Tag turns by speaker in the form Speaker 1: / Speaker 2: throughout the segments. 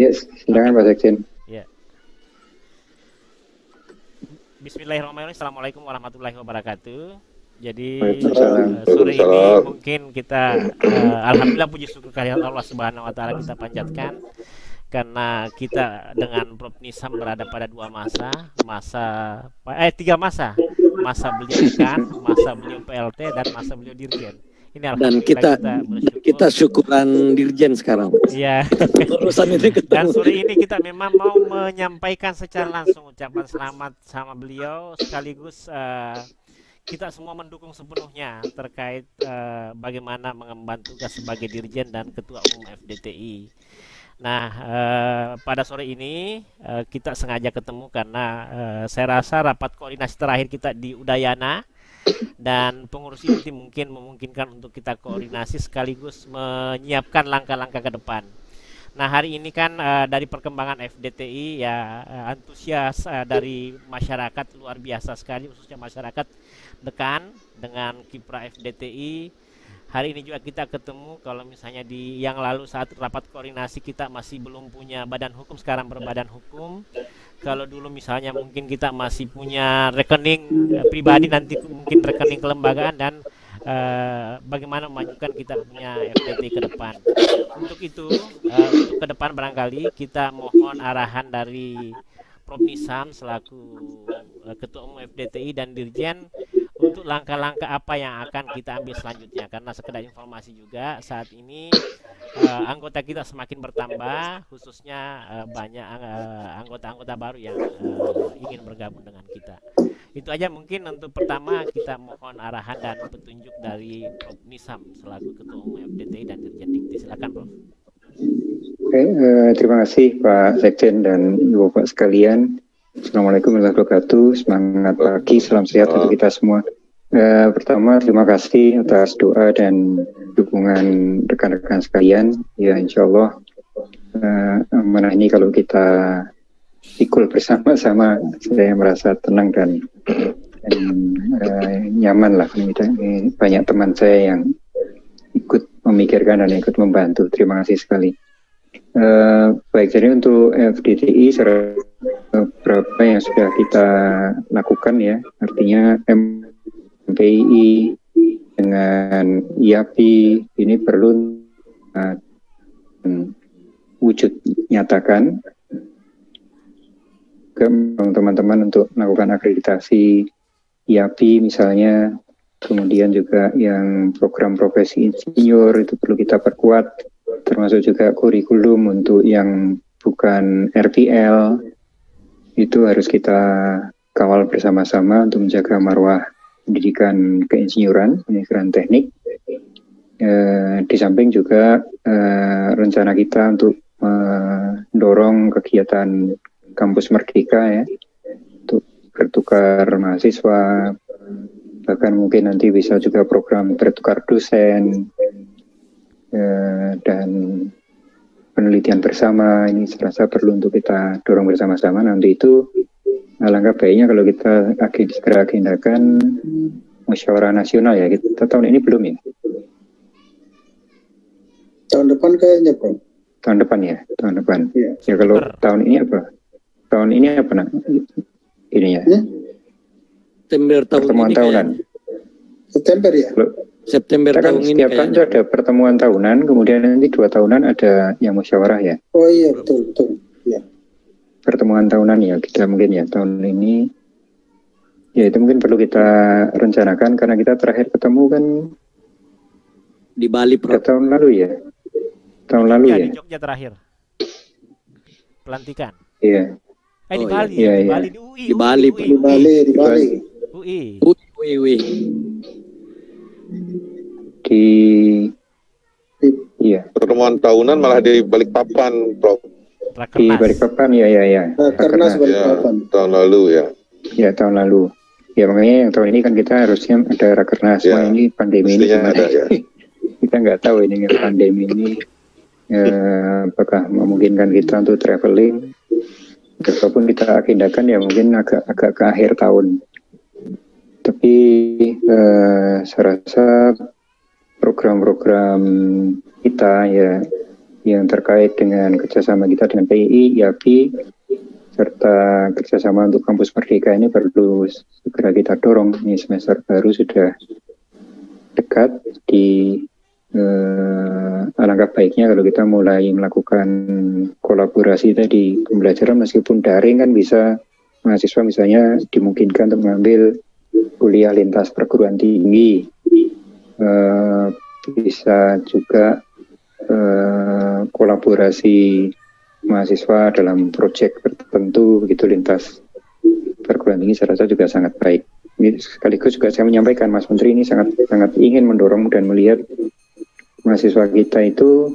Speaker 1: Yes, silakan Pak Sekjen.
Speaker 2: Ya. Bismillahirrahmanirrahim. Assalamualaikum warahmatullahi wabarakatuh. Jadi sore ini mungkin kita alhamdulillah puji syukur kehadirat Allah Subhanahu wa taala kita panjatkan karena kita dengan Prof Nizam berada pada tiga masa. Masa beliau dekan, masa beliau PLT dan masa beliau dirjen. Ini
Speaker 3: dan kita syukuran dirjen sekarang.
Speaker 2: Iya. Dan sore ini kita memang mau menyampaikan secara langsung ucapan selamat sama beliau sekaligus kita semua mendukung sepenuhnya terkait bagaimana mengemban tugas sebagai dirjen dan ketua umum FDTI. Nah, pada sore ini kita sengaja ketemu karena saya rasa rapat koordinasi terakhir kita di Udayana dan pengurus inti mungkin memungkinkan untuk kita koordinasi sekaligus menyiapkan langkah-langkah ke depan. Nah, hari ini kan dari perkembangan FDTI ya antusias dari masyarakat luar biasa sekali, khususnya masyarakat dekan dengan kiprah FDTI. Hari ini juga kita ketemu kalau misalnya di yang lalu saat rapat koordinasi kita masih belum punya badan hukum, sekarang berbadan hukum. Kalau dulu misalnya mungkin kita masih punya rekening pribadi, nanti mungkin rekening kelembagaan dan bagaimana memajukan kita punya FDTI ke depan. Untuk itu, untuk ke depan barangkali kita mohon arahan dari Prof Nizam selaku Ketua Umum FDTI dan Dirjen untuk langkah-langkah apa yang akan kita ambil selanjutnya, karena sekedar informasi juga saat ini anggota kita semakin bertambah, khususnya banyak anggota-anggota baru yang ingin bergabung dengan kita. Itu aja mungkin untuk pertama kita mohon arahan dan petunjuk dari Prof Nizam selaku Ketua Umum FDTI dan Dirjen Dikti. Silakan Prof.
Speaker 1: Oke, terima kasih Pak Sekjen dan Ibu Bapak sekalian. Assalamualaikum warahmatullahi wabarakatuh. Semangat pagi, salam sehat untuk kita semua. Pertama, terima kasih atas doa dan dukungan rekan-rekan sekalian. Ya, insya Allah amanah ini kalau kita pikul bersama-sama, saya merasa tenang dan nyaman lah. Ini banyak teman saya yang ikut memikirkan dan ikut membantu. Terima kasih sekali. Baik, jadi untuk FDTI berapa yang sudah kita lakukan ya, artinya MPI dengan IAPI ini perlu wujud nyatakan ke teman-teman untuk melakukan akreditasi IAPI misalnya, kemudian juga yang program profesi insinyur itu perlu kita perkuat, termasuk juga kurikulum untuk yang bukan RPL itu harus kita kawal bersama-sama untuk menjaga marwah pendidikan keinsinyuran, pendidikan teknik. Di samping juga rencana kita untuk mendorong kegiatan kampus merdeka ya, untuk bertukar mahasiswa, bahkan mungkin nanti bisa juga program bertukar dosen dan penelitian bersama. Ini saya rasa perlu untuk kita dorong bersama-sama. Nanti itu alangkah baiknya kalau kita segera agendakan musyawarah nasional ya. Kita tahun ini belum ya?
Speaker 4: Tahun depan kayaknya Pak.
Speaker 1: Tahun depan ya, tahun depan. Ya kalau tahun ini apa? Tahun ini apa nak? Ininya?
Speaker 3: September tahun
Speaker 1: pertemuan
Speaker 3: ini
Speaker 1: tahunan.
Speaker 4: September ya?
Speaker 3: September
Speaker 1: kita kan
Speaker 3: tahun ini
Speaker 1: setiap tahun ada pertemuan tahunan, kemudian nanti 2 tahunan ada yang musyawarah ya.
Speaker 4: Oh iya, betul. Ya.
Speaker 1: Pertemuan tahunan ya, kita mungkin ya tahun ini ya itu mungkin perlu kita rencanakan karena kita terakhir ketemu kan
Speaker 3: di Bali
Speaker 1: tahun lalu ya. Tahun lalu ya.
Speaker 2: Di Jogja terakhir. Pelantikan.
Speaker 1: Iya.
Speaker 2: Di Bali,
Speaker 1: iya.
Speaker 2: Di Bali, di UI.
Speaker 3: Di Bali.
Speaker 2: UI.
Speaker 1: Iya.
Speaker 5: Pertemuan tahunan malah di Balikpapan, Prof.
Speaker 1: Di Balikpapan ya.
Speaker 4: Rakernas Balikpapan.
Speaker 5: Tahun lalu ya.
Speaker 1: Ya, tahun lalu. Ya makanya yang tahun ini kan kita harusnya ada Rakernas.
Speaker 5: Ya,
Speaker 1: ini pandemi ini gimana?
Speaker 5: ada, ya.
Speaker 1: Kita nggak tahu ini pandemi ini apakah memungkinkan kita untuk traveling. Walaupun kita agendakan ya mungkin agak ke akhir tahun. Tapi saya rasa program-program kita ya yang terkait dengan kerjasama kita dengan PII, IAPI, serta kerjasama untuk kampus merdeka ini perlu segera kita dorong. Ini semester baru sudah dekat, alangkah baiknya kalau kita mulai melakukan kolaborasi tadi. Pembelajaran meskipun daring kan bisa, mahasiswa misalnya dimungkinkan untuk mengambil kuliah lintas perguruan tinggi, bisa juga kolaborasi mahasiswa dalam proyek tertentu begitu lintas perguruan tinggi, saya rasa juga sangat baik. Ini sekaligus juga saya menyampaikan, Mas Menteri ini sangat ingin mendorong dan melihat mahasiswa kita itu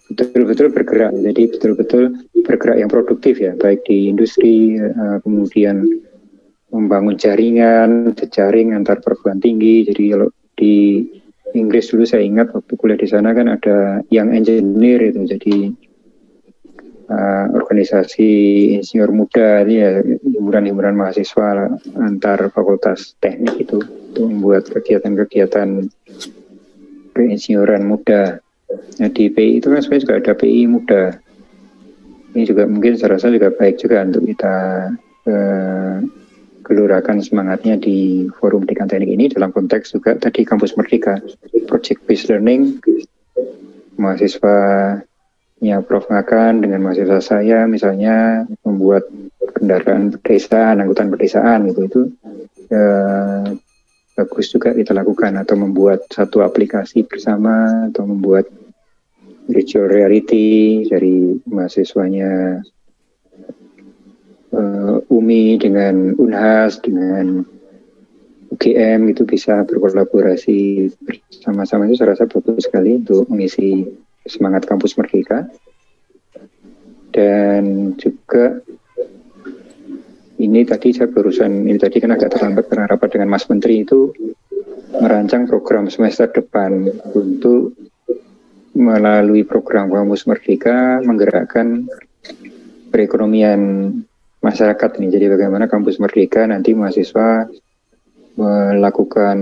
Speaker 1: betul-betul bergerak, jadi betul-betul bergerak yang produktif ya, baik di industri, kemudian membangun jaringan, jejaring antar perguruan tinggi. Jadi kalau di Inggris dulu saya ingat waktu kuliah di sana kan ada Young Engineer itu, jadi organisasi insinyur muda itu ya, himpunan mahasiswa antar fakultas teknik itu untuk membuat kegiatan-kegiatan keinsinyuran muda. Nah, di PI itu kan sebenarnya juga ada PI muda. Ini juga mungkin saya rasa juga baik juga untuk kita gelurakan semangatnya di forum pendidikan teknik ini dalam konteks juga tadi kampus merdeka, project based learning, mahasiswanya Prof. Ngakan dengan mahasiswa saya misalnya membuat kendaraan pedesaan, angkutan pedesaan itu bagus juga kita lakukan, atau membuat satu aplikasi bersama, atau membuat virtual reality dari mahasiswanya UMI dengan Unhas, dengan UGM, itu bisa berkolaborasi bersama-sama. Itu saya rasa bagus sekali untuk mengisi semangat kampus merdeka. Dan juga ini tadi kan agak terlambat karena rapat dengan Mas Menteri, itu merancang program semester depan untuk melalui program kampus merdeka menggerakkan perekonomian masyarakat ini. Jadi bagaimana kampus merdeka nanti mahasiswa melakukan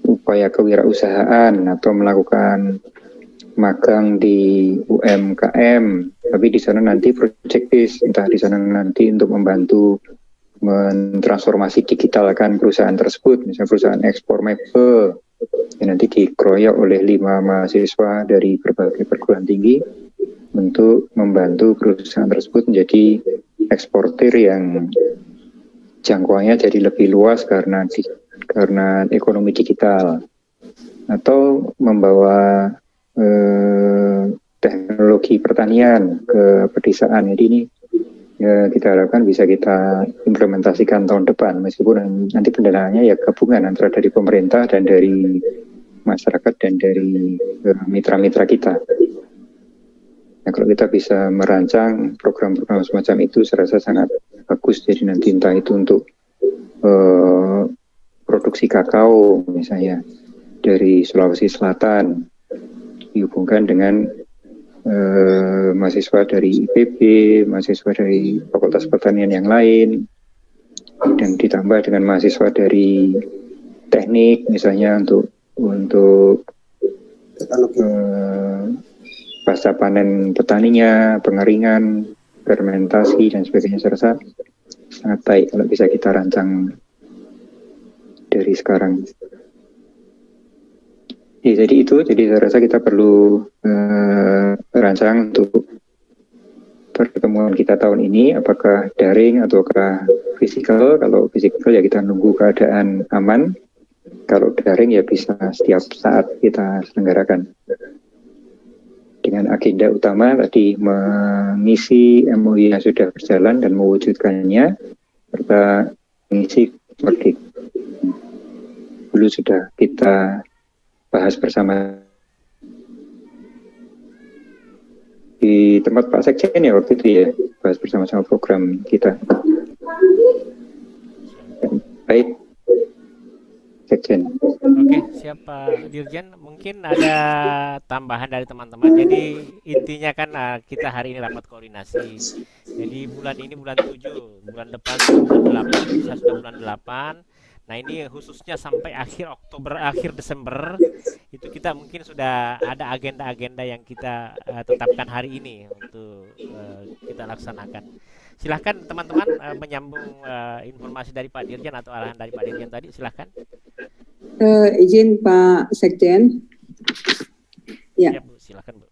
Speaker 1: upaya kewirausahaan atau melakukan magang di UMKM, tapi di sana nanti project based, entah di sana nanti untuk membantu mentransformasi digitalkan perusahaan tersebut, misalnya perusahaan ekspor mebel yang nanti dikeroyok oleh 5 mahasiswa dari berbagai perguruan tinggi untuk membantu perusahaan tersebut menjadi eksportir yang jangkauannya jadi lebih luas karena ekonomi digital, atau membawa teknologi pertanian ke pedesaan. Jadi ini kita harapkan bisa kita implementasikan tahun depan, meskipun nanti pendanaannya ya gabungan antara dari pemerintah dan dari masyarakat dan dari mitra-mitra kita. Nah, kalau kita bisa merancang program-program semacam itu, saya rasa sangat bagus. Jadi nanti entah itu untuk produksi kakao misalnya dari Sulawesi Selatan dihubungkan dengan mahasiswa dari IPB, mahasiswa dari Fakultas Pertanian yang lain, dan ditambah dengan mahasiswa dari teknik misalnya untuk pasca panen petaninya, pengeringan, fermentasi dan sebagainya. Saya rasa sangat baik kalau bisa kita rancang dari sekarang. Ya, jadi saya rasa kita perlu rancang untuk pertemuan kita tahun ini, apakah daring ataukah fisikal. Kalau fisikal ya kita nunggu keadaan aman, kalau daring ya bisa setiap saat kita selenggarakan. Dengan agenda utama tadi mengisi MOU yang sudah berjalan dan mewujudkannya, serta mengisi merdeka. Dulu sudah kita bahas bersama di tempat Pak Sekjen ya waktu itu ya, bahas bersama-sama program kita. Baik, Sekjen.
Speaker 2: Oke, siapa Dirjen? Mungkin ada tambahan dari teman-teman. Jadi intinya kan kita hari ini rapat koordinasi. Jadi bulan ini bulan 7, bulan depan bulan 8, bisa sudah bulan 8. Nah ini khususnya sampai akhir Oktober, akhir Desember itu kita mungkin sudah ada agenda-agenda yang kita tetapkan hari ini untuk kita laksanakan. Silahkan teman-teman menyambung informasi dari Pak Dirjen atau arahan dari Pak Dirjen tadi, silahkan.
Speaker 6: Izin Pak Sekjen. Ya.
Speaker 2: Ya Bu, silahkan Bu.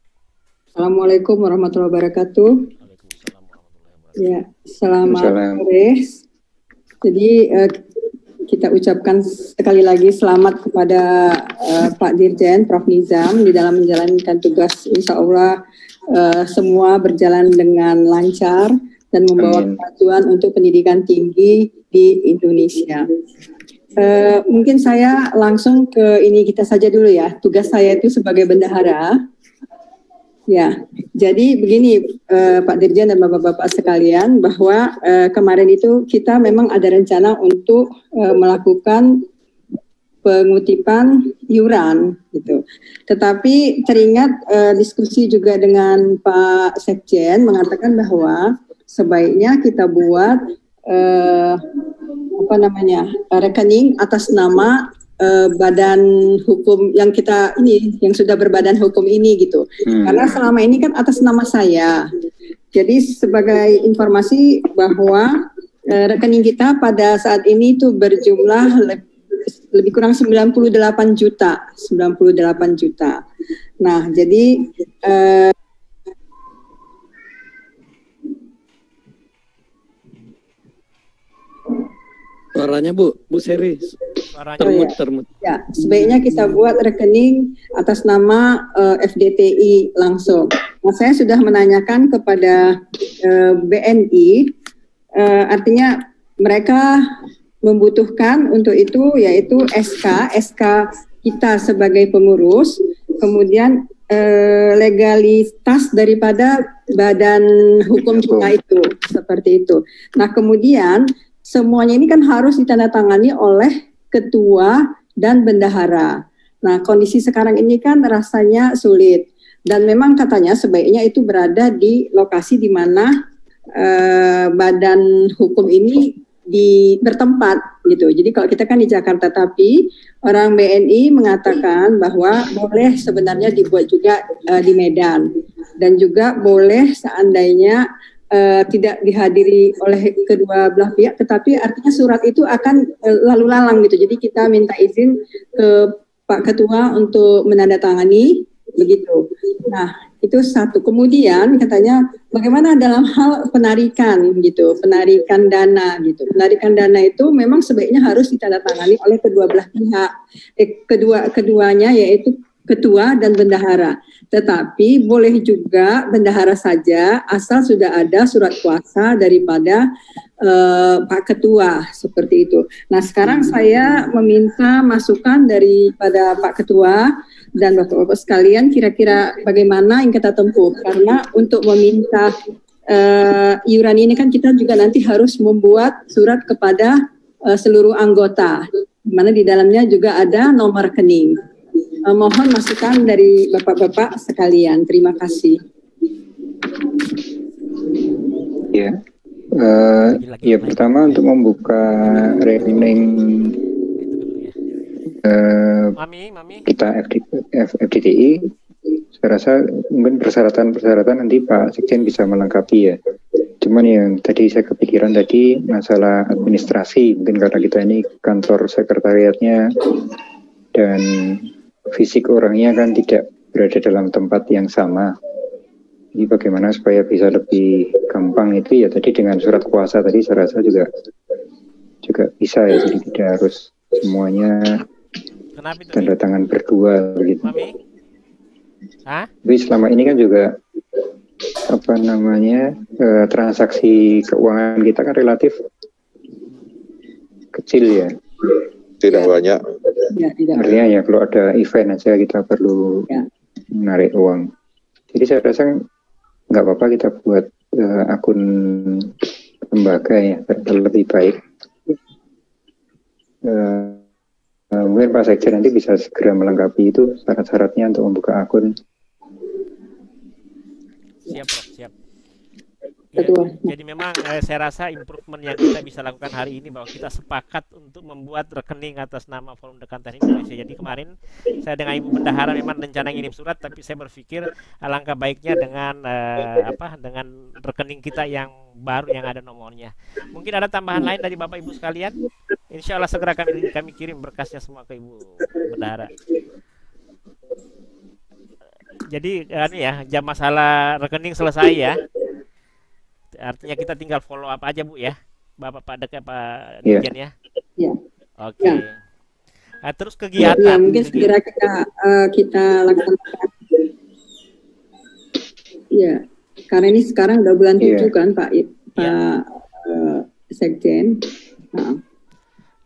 Speaker 6: Assalamualaikum warahmatullahi wabarakatuh.
Speaker 2: Waalaikumsalam warahmatullahi wabarakatuh.
Speaker 6: Ya, selamat sore. Jadi kita ucapkan sekali lagi selamat kepada Pak Dirjen, Prof. Nizam di dalam menjalankan tugas. Insya Allah semua berjalan dengan lancar dan membawa kemajuan untuk pendidikan tinggi di Indonesia. Mungkin saya langsung ke ini kita saja dulu ya. Tugas saya itu sebagai bendahara. Ya, jadi begini Pak Dirjen dan Bapak-Bapak sekalian, bahwa kemarin itu kita memang ada rencana untuk melakukan pengutipan iuran gitu. Tetapi teringat diskusi juga dengan Pak Sekjen mengatakan bahwa sebaiknya kita buat rekening atas nama badan hukum yang kita ini, yang sudah berbadan hukum ini gitu. Karena selama ini kan atas nama saya. Jadi sebagai informasi bahwa rekening kita pada saat ini itu berjumlah lebih kurang 98 juta. Nah, jadi
Speaker 3: suaranya Bu Seri. Termut.
Speaker 6: Ya, sebaiknya kita buat rekening atas nama FDTI langsung. Nah, saya sudah menanyakan kepada BNI, artinya mereka membutuhkan untuk itu yaitu SK kita sebagai pengurus, kemudian legalitas daripada badan hukum kita itu, seperti itu. Nah, kemudian semuanya ini kan harus ditandatangani oleh ketua dan bendahara. Nah, kondisi sekarang ini kan rasanya sulit. Dan memang katanya sebaiknya itu berada di lokasi di mana badan hukum ini bertempat gitu. Jadi kalau kita kan di Jakarta, tapi orang BNI mengatakan bahwa boleh sebenarnya dibuat juga di Medan. Dan juga boleh seandainya tidak dihadiri oleh kedua belah pihak, tetapi artinya surat itu akan lalu lalang gitu. Jadi kita minta izin ke Pak Ketua untuk menandatangani begitu. Nah, itu satu. Kemudian katanya bagaimana dalam hal penarikan gitu, penarikan dana gitu. Penarikan dana itu memang sebaiknya harus ditandatangani oleh kedua belah pihak. Keduanya yaitu ketua dan bendahara. Tetapi boleh juga bendahara saja asal sudah ada surat kuasa daripada Pak Ketua, seperti itu. Nah, sekarang saya meminta masukan daripada Pak Ketua dan Bapak-Bapak sekalian, kira-kira bagaimana yang kita tempuh. Karena untuk meminta iuran ini kan kita juga nanti harus membuat surat kepada seluruh anggota, di mana di dalamnya juga ada nomor rekening. Mohon masukan dari Bapak-Bapak sekalian. Terima kasih.
Speaker 1: Ya, ya pertama untuk membuka rekening kita FDTI, saya rasa mungkin persyaratan nanti Pak Sekjen bisa melengkapi ya. Cuman yang tadi saya kepikiran tadi masalah administrasi, mungkin karena kita ini kantor sekretariatnya dan fisik orangnya kan tidak berada dalam tempat yang sama. Jadi bagaimana supaya bisa lebih gampang itu ya tadi dengan surat kuasa tadi saya rasa juga bisa ya, jadi tidak harus semuanya tanda tangan berdua begitu. Tapi selama ini kan juga transaksi keuangan kita kan relatif kecil ya.
Speaker 5: Tidak banyak.
Speaker 6: Ya,
Speaker 1: artinya ya kalau ada event aja kita perlu menarik uang. Jadi saya rasa nggak apa-apa kita buat akun lembaga ya, lebih baik. Mungkin Pak Sekjen nanti bisa segera melengkapi itu syarat-syaratnya untuk membuka akun.
Speaker 2: Siap, Prof, siap.
Speaker 6: Ketua.
Speaker 2: Jadi memang saya rasa improvement yang kita bisa lakukan hari ini bahwa kita sepakat untuk membuat rekening atas nama Forum Dekantan Indonesia. Jadi kemarin saya dengan Ibu Bendahara memang rencana ngirim surat, tapi saya berpikir alangkah baiknya dengan dengan rekening kita yang baru yang ada nomornya. Mungkin ada tambahan lain dari Bapak Ibu sekalian? Insya Allah segera kami kirim berkasnya semua ke Ibu Bendahara. Jadi jam masalah rekening selesai ya. Artinya kita tinggal follow up aja Bu ya, Bapak Pak Dirjen ya.
Speaker 6: Iya.
Speaker 2: Oke. Terus kegiatan.
Speaker 6: Ya, mungkin segera kita laksanakan. Iya, karena ini sekarang udah bulan 7 kan Pak Sekjen.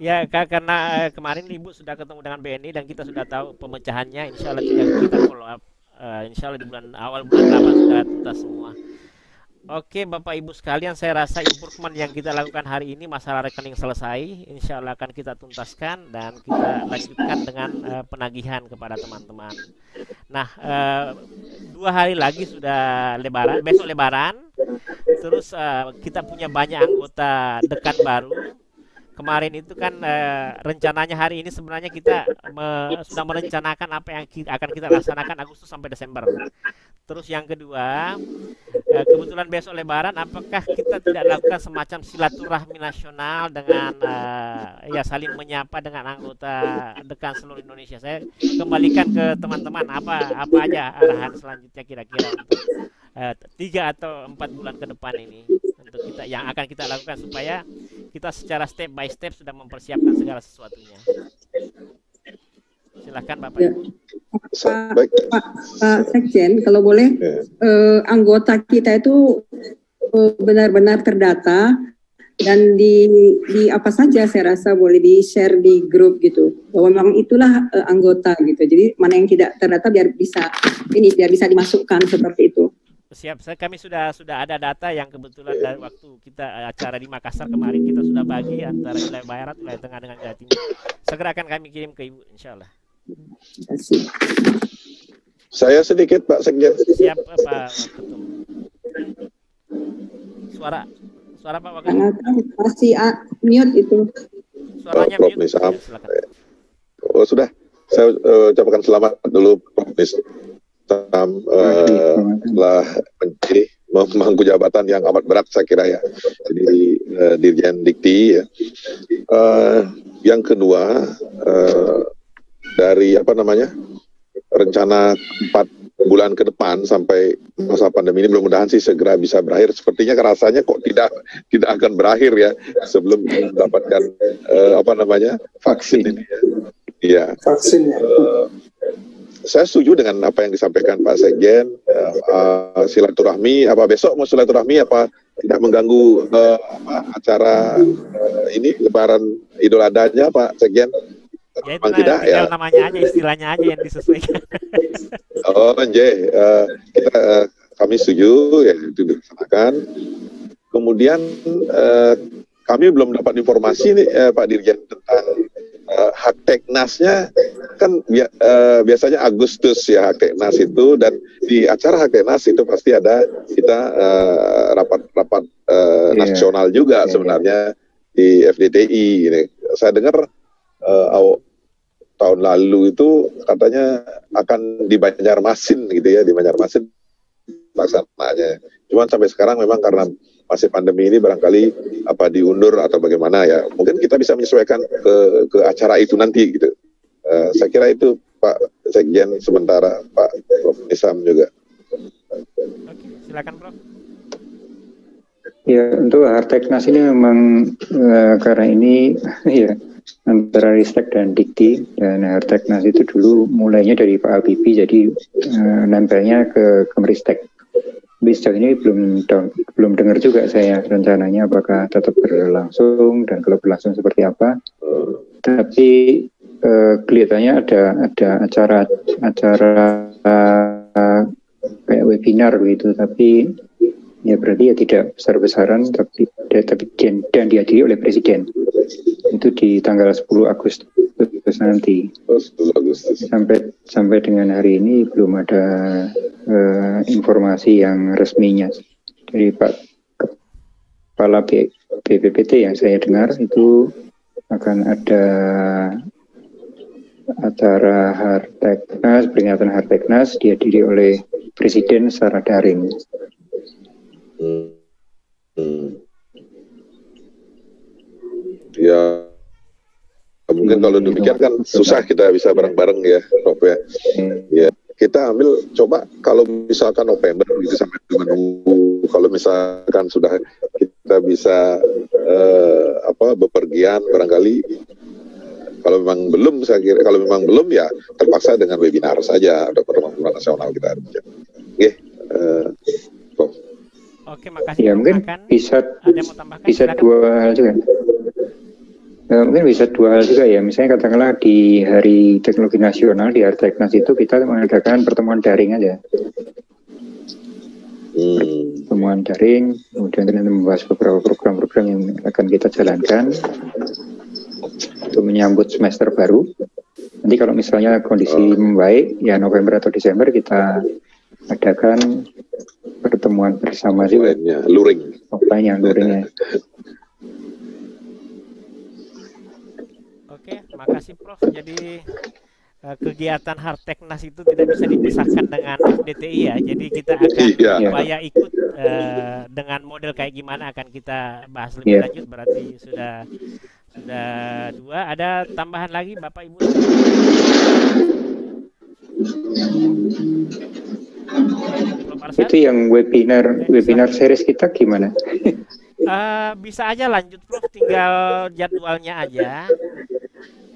Speaker 2: Ya, karena kemarin Ibu sudah ketemu dengan BNI dan kita sudah tahu pemecahannya. Insya Allah tinggal kita follow up. Insya Allah di awal bulan 8 sudah tuntas semua. Oke Bapak Ibu sekalian, saya rasa improvement yang kita lakukan hari ini masalah rekening selesai. Insya Allah akan kita tuntaskan dan kita lanjutkan dengan penagihan kepada teman-teman. Nah, 2 hari lagi sudah Lebaran, besok Lebaran. Terus kita punya banyak anggota dekan baru. Kemarin itu kan rencananya hari ini sebenarnya kita sudah merencanakan apa yang akan kita laksanakan Agustus sampai Desember. Terus yang kedua, kebetulan besok Lebaran, apakah kita tidak lakukan semacam silaturahmi nasional dengan saling menyapa dengan anggota dekan seluruh Indonesia? Saya kembalikan ke teman-teman apa aja arahan selanjutnya kira-kira untuk 3 atau 4 bulan ke depan ini untuk kita yang akan kita lakukan supaya kita secara step by step sudah mempersiapkan segala sesuatunya. Silakan Bapak. Ya.
Speaker 6: Pak Sekjen, kalau boleh anggota kita itu benar-benar terdata dan di apa saja saya rasa boleh di share di grup gitu bahwa memang itulah anggota gitu. Jadi mana yang tidak terdata biar bisa dimasukkan seperti itu.
Speaker 2: Siap, kami sudah ada data yang kebetulan dari waktu kita acara di Makassar kemarin kita sudah bagi antara wilayah barat, wilayah tengah dengan Jawa Timur. Segera akan kami kirim ke Ibu, insya Allah.
Speaker 5: Saya sedikit Pak Sekjen.
Speaker 2: Siap Pak Ketum. Suara Pak Wakil.
Speaker 6: Masih mute itu.
Speaker 2: Suaranya
Speaker 5: Prof.
Speaker 2: mute.
Speaker 5: Nisam.
Speaker 2: Ya,
Speaker 5: oh sudah, saya ucapkan selamat dulu Prof. Nisam. Setelah menjadi memangku jabatan yang amat berat saya kira ya, jadi Dirjen Dikti ya. Yang kedua dari rencana 4 bulan ke depan sampai masa pandemi ini mudah-mudahan sih segera bisa berakhir. Sepertinya rasanya kok tidak akan berakhir ya sebelum mendapatkan vaksin ini ya. Iya.
Speaker 4: Vaksin.
Speaker 5: Saya setuju dengan apa yang disampaikan Pak Sekjen. Silaturahmi, apa besok mau silaturahmi apa tidak mengganggu acara ini Lebaran Idul Adha-nya Pak Sekjen?
Speaker 2: Ya itu tidak ya. Namanya aja, istilahnya aja yang disesuaikan.
Speaker 5: Oh, kami setuju ya itu dilaksanakan. Kemudian kami belum dapat informasi nih Pak Dirjen tentang hak teknasnya kan biasanya Agustus ya hak teknas itu, dan di acara hak teknas itu pasti ada kita rapat nasional juga sebenarnya di FDTI ini. Saya dengar tahun lalu itu katanya akan di Banjarmasin gitu ya, di Banjarmasin pelaksananya. Cuman sampai sekarang memang karena masih pandemi ini barangkali diundur atau bagaimana ya. Mungkin kita bisa menyesuaikan ke acara itu nanti gitu. Saya kira itu Pak Sekjen sementara, Pak Prof. Nisam juga.
Speaker 2: Oke, silakan Prof.
Speaker 1: Ya, untuk Harteknas ini memang karena ini ya antara Ristek dan Dikti, dan Harteknas itu dulu mulainya dari Pak Habibie, jadi nempelnya ke Ristek. Tapi sejauh ini belum dengar juga saya rencananya apakah tetap berlangsung dan kalau berlangsung seperti apa. Tapi kelihatannya ada acara kayak webinar gitu, tapi ya berarti ya tidak besar-besaran, tapi dan dihadiri oleh Presiden. Itu di tanggal 10 Agustus nanti.
Speaker 5: 10 Agustus.
Speaker 1: Sampai dengan hari ini belum ada informasi yang resminya dari Pak Kepala BPPT yang saya dengar itu akan ada acara Harteknas, peringatan Harteknas dihadiri oleh Presiden secara daring.
Speaker 5: Ya, mungkin kalau demikian kan susah kita bisa bareng-bareng ya, Prof ya. Ya, kita ambil coba kalau misalkan November gitu sampai menunggu, kalau misalkan sudah kita bisa bepergian barangkali. Kalau memang belum, saya kira kalau memang belum ya terpaksa dengan webinar saja untuk pertemuan nasional kita. Prof.
Speaker 2: Oke, makasih.
Speaker 1: Ya, mungkin bisa dua hal juga. Mungkin bisa dua hal juga ya. Misalnya katakanlah di Hari Teknologi Nasional di Harteknas itu kita mengadakan pertemuan daring aja. Pertemuan daring, kemudian kita membahas beberapa program-program yang akan kita jalankan untuk menyambut semester baru. Nanti kalau misalnya kondisi membaik, ya November atau Desember kita adakan pertemuan bersama juga.
Speaker 5: Luring.
Speaker 1: Offline yang luringnya.
Speaker 2: Oke, makasih Prof. Jadi kegiatan Harteknas itu tidak bisa dipisahkan dengan FDTI ya. Jadi kita akan upaya ikut dengan model kayak gimana akan kita bahas lebih lanjut. Berarti sudah dua. Ada tambahan lagi Bapak Ibu?
Speaker 1: Itu yang webinar series kita gimana?
Speaker 2: Bisa aja lanjut Prof, tinggal jadwalnya aja.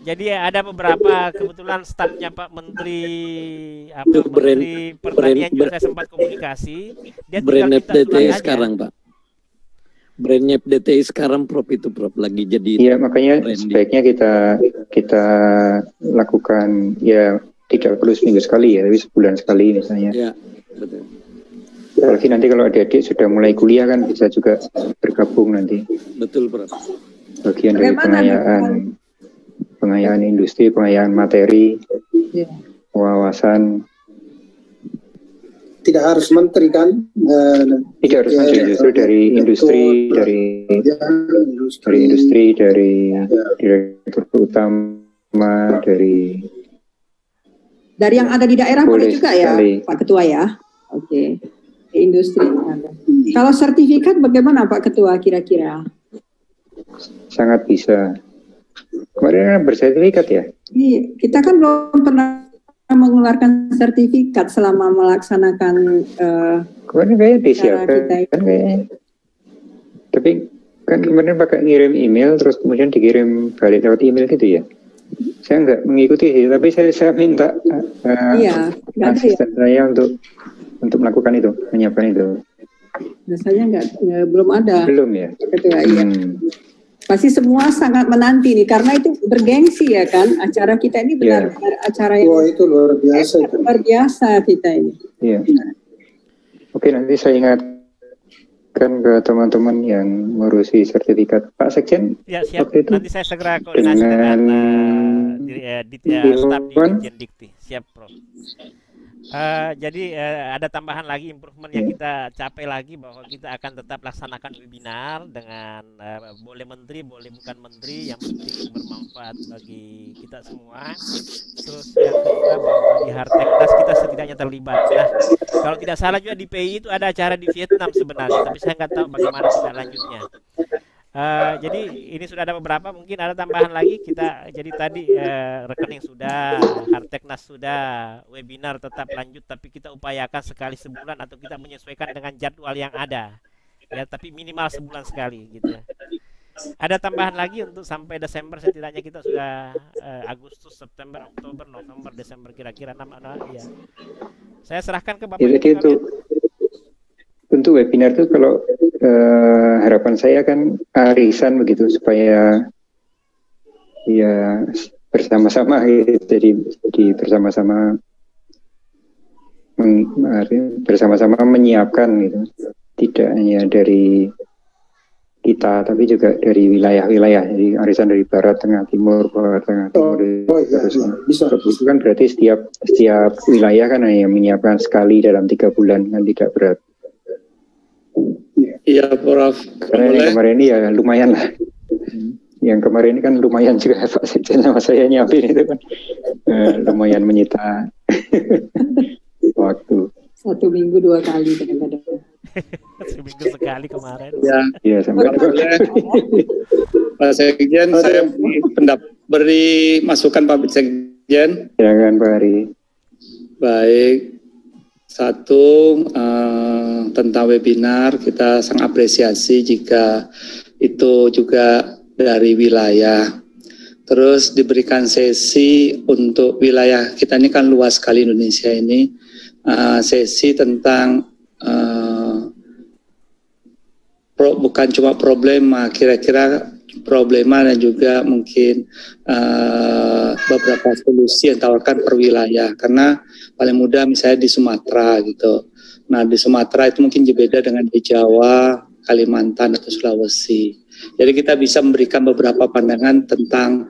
Speaker 2: Jadi ada beberapa kebetulan stafnya Pak Menteri Menteri Pertanian juga saya sempat komunikasi. Dia tinggal kita
Speaker 3: DTI sekarang Pak. Brandnya DTI sekarang Prof itu Prof lagi jadi.
Speaker 1: Iya, makanya sebaiknya kita lakukan ya tidak perlu seminggu sekali ya, tapi sebulan sekali misalnya. Iya, betul. Apalagi nanti kalau adik-adik sudah mulai kuliah kan bisa juga bergabung nanti.
Speaker 3: Betul Prof.
Speaker 1: Bagian dari pengayaan industri, pengayaan materi, wawasan.
Speaker 4: Tidak harus menteri kan?
Speaker 1: Tidak harus menteri, justru dari industri, dari direktur utama, dari
Speaker 6: yang ada di daerah boleh juga ya, Pak Ketua ya. Oke, di industri. Kalau sertifikat bagaimana Pak Ketua kira-kira?
Speaker 1: Sangat bisa. Kemarin bersertifikat ya?
Speaker 6: Iya, kita kan belum pernah mengeluarkan sertifikat selama melaksanakan
Speaker 1: kemarin kayaknya disiapkan kan kayaknya. Tapi kan kemarin pakai ngirim email terus kemudian dikirim balik lewat email gitu ya. Saya nggak mengikuti sih, tapi saya minta asisten saya untuk melakukan itu, menyiapkan itu.
Speaker 6: Rasanya belum ada.
Speaker 1: Belum ya?
Speaker 6: Ketua, iya. Pasti semua sangat menanti nih, karena itu bergengsi ya kan, acara kita ini benar-benar acara yang
Speaker 4: itu luar biasa.
Speaker 6: Luar biasa kita ini.
Speaker 1: Iya. Oke, nanti saya ingatkan ke teman-teman yang ngurusi sertifikat. Pak Sekjen,
Speaker 2: ya siap. Nanti saya segera koordinasi dengan staf di Dirjen Dikti. Siap, Prof. Jadi ada tambahan lagi improvement yang kita capai lagi, bahwa kita akan tetap laksanakan webinar dengan boleh menteri, boleh bukan menteri, yang penting bermanfaat bagi kita semua. Terus yang kedua, bahwa di Harteknas kita setidaknya terlibat. Nah, kalau tidak salah juga di PI itu ada acara di Vietnam sebenarnya, tapi saya nggak tahu bagaimana tindak lanjutnya. Jadi ini sudah ada beberapa, mungkin ada tambahan lagi. Kita jadi tadi rekening sudah, Harteknas sudah, webinar tetap lanjut, tapi kita upayakan sekali sebulan atau kita menyesuaikan dengan jadwal yang ada ya, tapi minimal sebulan sekali gitu ya. Ada tambahan lagi untuk sampai Desember, setidaknya kita sudah Agustus, September, Oktober, November, Desember, kira-kira 6 ya. Saya serahkan ke Bapak.
Speaker 1: Jadi untuk webinar itu kalau harapan saya kan arisan begitu, supaya ya bersama-sama gitu, jadi bersama-sama menyiapkan gitu, tidak hanya dari kita tapi juga dari wilayah-wilayah, jadi arisan dari barat, tengah, timur, barat, tengah, timur. Bisa kan berarti setiap wilayah kan hanya menyiapkan sekali dalam 3 bulan, kan tidak berat.
Speaker 3: Iya Prof,
Speaker 1: Karena yang kemarin ini ya lumayan lah. Yang kemarin ini kan lumayan juga Pak Sekjen sama saya nyiapin itu kan. Lumayan menyita waktu.
Speaker 6: 1 minggu 2 kali kadang-kadang.
Speaker 2: Seminggu sekali kemarin.
Speaker 7: Ya,
Speaker 1: Iya, sampai
Speaker 7: Pak Sekjen, saya beri masukan Pak Sekjen.
Speaker 1: jangan Pak Ari.
Speaker 7: Baik, satu tentang webinar, kita sangat apresiasi jika itu juga dari wilayah. Terus diberikan sesi untuk wilayah kita ini kan luas sekali Indonesia ini, sesi tentang bukan cuma problema, kira-kira problema dan juga mungkin beberapa solusi yang ditawarkan per wilayah. Karena paling mudah misalnya di Sumatera gitu. Nah di Sumatera itu mungkin beda dengan di Jawa, Kalimantan atau Sulawesi. Jadi kita bisa memberikan beberapa pandangan tentang